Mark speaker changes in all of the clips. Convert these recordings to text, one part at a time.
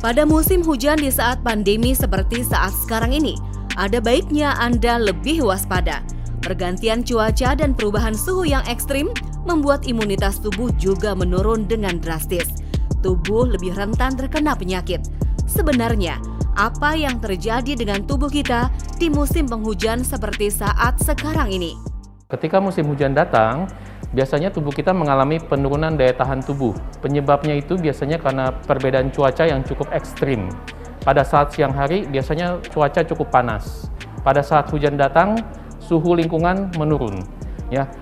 Speaker 1: Pada musim hujan di saat pandemi seperti saat sekarang ini, ada baiknya Anda lebih waspada. Pergantian cuaca dan perubahan suhu yang ekstrim membuat imunitas tubuh juga menurun dengan drastis. Tubuh lebih rentan terkena penyakit. Sebenarnya, apa yang terjadi dengan tubuh kita di musim penghujan seperti saat sekarang ini?
Speaker 2: Ketika musim hujan datang, biasanya tubuh kita mengalami penurunan daya tahan tubuh. Penyebabnya itu biasanya karena perbedaan cuaca yang cukup ekstrim. Pada saat siang hari, biasanya cuaca cukup panas. Pada saat hujan datang, suhu lingkungan menurun.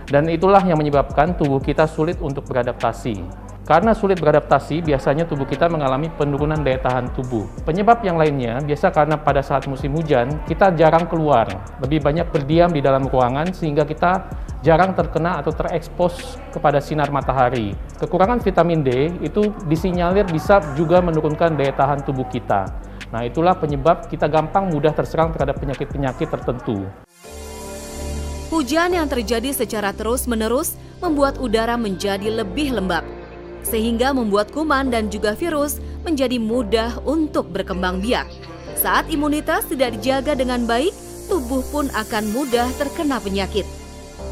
Speaker 2: Dan itulah yang menyebabkan tubuh kita sulit untuk beradaptasi. Karena sulit beradaptasi, biasanya tubuh kita mengalami penurunan daya tahan tubuh. Penyebab yang lainnya, biasa karena pada saat musim hujan, kita jarang keluar. Lebih banyak berdiam di dalam ruangan, sehingga kita jarang terkena atau terekspos kepada sinar matahari. Kekurangan vitamin D itu disinyalir bisa juga menurunkan daya tahan tubuh kita. Nah, itulah penyebab kita gampang mudah terserang terhadap penyakit-penyakit tertentu.
Speaker 1: Hujan yang terjadi secara terus-menerus membuat udara menjadi lebih lembab, sehingga membuat kuman dan juga virus menjadi mudah untuk berkembang biak. Saat imunitas tidak dijaga dengan baik, tubuh pun akan mudah terkena penyakit.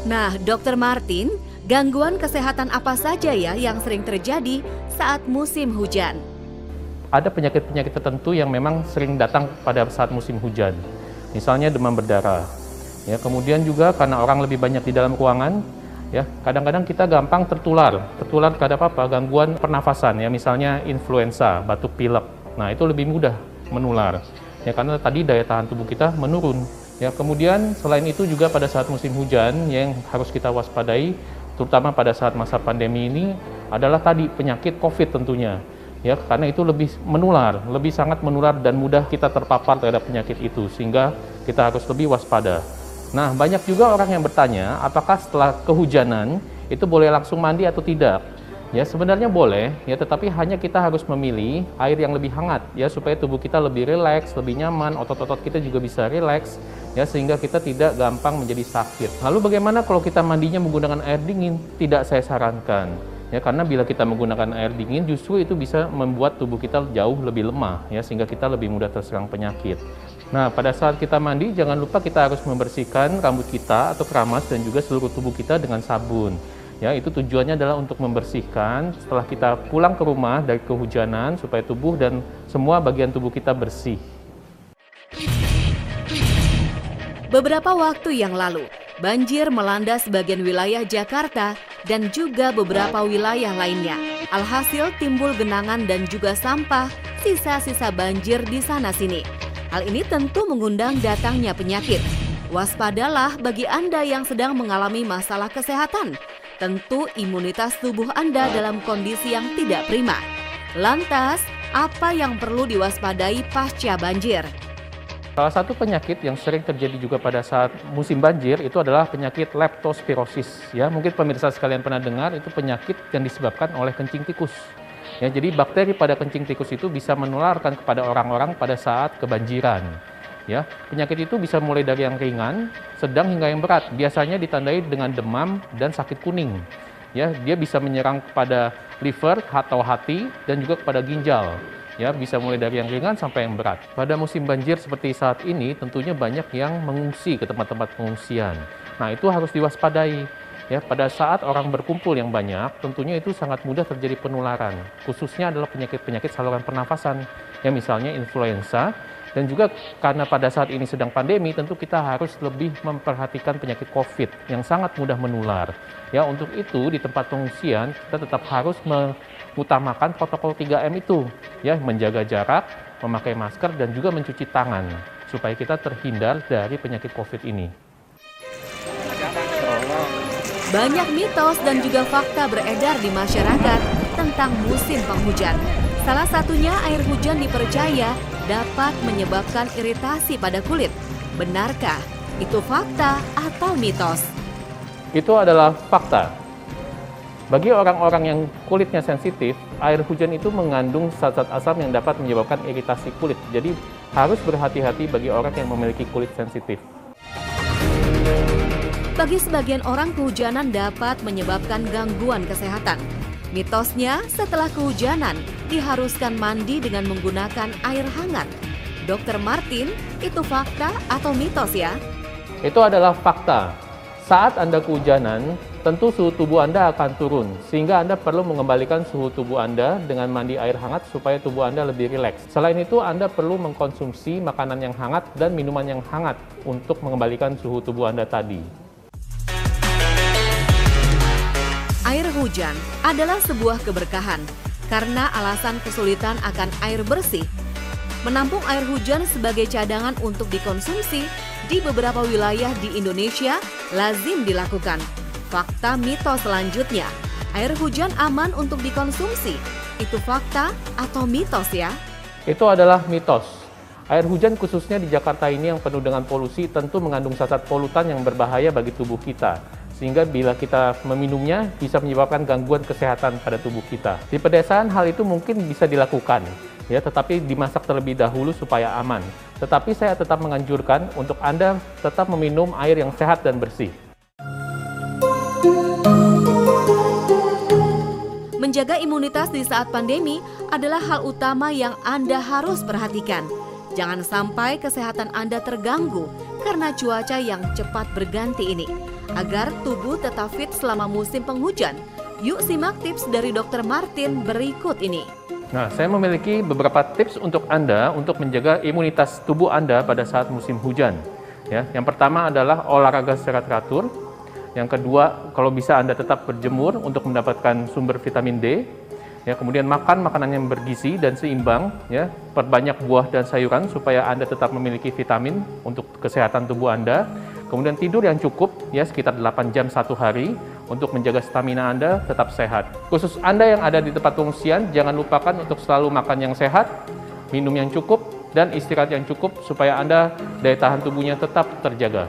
Speaker 1: Nah, Dr. Martin, gangguan kesehatan apa saja ya yang sering terjadi saat musim hujan?
Speaker 2: Ada penyakit-penyakit tertentu yang memang sering datang pada saat musim hujan. Misalnya demam berdarah. Kemudian juga karena orang lebih banyak di dalam ruangan, kadang-kadang kita gampang tertular terhadap gangguan pernafasan, misalnya influenza, batuk pilek. Nah, itu lebih mudah menular, karena tadi daya tahan tubuh kita menurun. Kemudian selain itu juga pada saat musim hujan yang harus kita waspadai, terutama pada saat masa pandemi ini adalah tadi penyakit COVID tentunya. Karena itu lebih sangat menular dan mudah kita terpapar terhadap penyakit itu, sehingga kita harus lebih waspada. Nah, banyak juga orang yang bertanya, apakah setelah kehujanan itu boleh langsung mandi atau tidak? Sebenarnya boleh, tetapi hanya kita harus memilih air yang lebih hangat, supaya tubuh kita lebih rileks, lebih nyaman, otot-otot kita juga bisa rileks, sehingga kita tidak gampang menjadi sakit. Lalu bagaimana kalau kita mandinya menggunakan air dingin? Tidak saya sarankan. Karena bila kita menggunakan air dingin, justru itu bisa membuat tubuh kita jauh lebih lemah, sehingga kita lebih mudah terserang penyakit. Nah, pada saat kita mandi, jangan lupa kita harus membersihkan rambut kita atau keramas dan juga seluruh tubuh kita dengan sabun. Itu tujuannya adalah untuk membersihkan setelah kita pulang ke rumah dari kehujanan, supaya tubuh dan semua bagian tubuh kita bersih.
Speaker 1: Beberapa waktu yang lalu, banjir melanda sebagian wilayah Jakarta dan juga beberapa wilayah lainnya. Alhasil timbul genangan dan juga sampah, sisa-sisa banjir di sana-sini. Hal ini tentu mengundang datangnya penyakit. Waspadalah bagi Anda yang sedang mengalami masalah kesehatan. Tentu imunitas tubuh Anda dalam kondisi yang tidak prima. Lantas, apa yang perlu diwaspadai pasca banjir?
Speaker 2: Salah satu penyakit yang sering terjadi juga pada saat musim banjir itu adalah penyakit leptospirosis. Mungkin pemirsa sekalian pernah dengar, itu penyakit yang disebabkan oleh kencing tikus. Jadi bakteri pada kencing tikus itu bisa menularkan kepada orang-orang pada saat kebanjiran. Penyakit itu bisa mulai dari yang ringan, sedang hingga yang berat. Biasanya ditandai dengan demam dan sakit kuning. Dia bisa menyerang kepada liver atau hati dan juga kepada ginjal. Bisa mulai dari yang ringan sampai yang berat. Pada musim banjir seperti saat ini, tentunya banyak yang mengungsi ke tempat-tempat pengungsian. Nah, itu harus diwaspadai. Pada saat orang berkumpul yang banyak, tentunya itu sangat mudah terjadi penularan. Khususnya adalah penyakit-penyakit saluran pernafasan, misalnya influenza. Dan juga karena pada saat ini sedang pandemi, tentu kita harus lebih memperhatikan penyakit COVID yang sangat mudah menular. Untuk itu di tempat pengungsian kita tetap harus mengutamakan protokol 3M itu, menjaga jarak, memakai masker dan juga mencuci tangan supaya kita terhindar dari penyakit COVID ini.
Speaker 1: Banyak mitos dan juga fakta beredar di masyarakat tentang musim penghujan. Salah satunya air hujan dipercaya dapat menyebabkan iritasi pada kulit. Benarkah itu fakta atau mitos?
Speaker 2: Itu adalah fakta. Bagi orang-orang yang kulitnya sensitif, air hujan itu mengandung zat-zat asam yang dapat menyebabkan iritasi kulit. Jadi harus berhati-hati bagi orang yang memiliki kulit sensitif.
Speaker 1: Bagi sebagian orang, kehujanan dapat menyebabkan gangguan kesehatan. Mitosnya, setelah kehujanan, diharuskan mandi dengan menggunakan air hangat. Dr. Martin, itu fakta atau mitos ya?
Speaker 2: Itu adalah fakta. Saat Anda kehujanan, tentu suhu tubuh Anda akan turun, sehingga Anda perlu mengembalikan suhu tubuh Anda dengan mandi air hangat supaya tubuh Anda lebih rileks. Selain itu, Anda perlu mengkonsumsi makanan yang hangat dan minuman yang hangat untuk mengembalikan suhu tubuh Anda tadi.
Speaker 1: Air hujan adalah sebuah keberkahan karena alasan kesulitan akan air bersih. Menampung air hujan sebagai cadangan untuk dikonsumsi di beberapa wilayah di Indonesia lazim dilakukan. Fakta mitos selanjutnya, air hujan aman untuk dikonsumsi. Itu fakta atau mitos ya?
Speaker 2: Itu adalah mitos. Air hujan khususnya di Jakarta ini yang penuh dengan polusi tentu mengandung zat polutan yang berbahaya bagi tubuh kita. Sehingga bila kita meminumnya bisa menyebabkan gangguan kesehatan pada tubuh kita. Di pedesaan hal itu mungkin bisa dilakukan, ya, tetapi dimasak terlebih dahulu supaya aman. Tetapi saya tetap menganjurkan untuk Anda tetap meminum air yang sehat dan bersih.
Speaker 1: Menjaga imunitas di saat pandemi adalah hal utama yang Anda harus perhatikan. Jangan sampai kesehatan Anda terganggu karena cuaca yang cepat berganti ini. Agar tubuh tetap fit selama musim penghujan, yuk simak tips dari Dr. Martin berikut ini.
Speaker 2: Nah, saya memiliki beberapa tips untuk Anda untuk menjaga imunitas tubuh Anda pada saat musim hujan. Ya, yang pertama adalah olahraga secara teratur. Yang kedua, kalau bisa Anda tetap berjemur untuk mendapatkan sumber vitamin D. Ya, kemudian makan makanan yang bergizi dan seimbang. Ya, perbanyak buah dan sayuran supaya Anda tetap memiliki vitamin untuk kesehatan tubuh Anda. Kemudian tidur yang cukup, ya sekitar 8 jam satu hari untuk menjaga stamina Anda tetap sehat. Khusus Anda yang ada di tempat pengungsian, jangan lupakan untuk selalu makan yang sehat, minum yang cukup, dan istirahat yang cukup supaya Anda daya tahan tubuhnya tetap terjaga.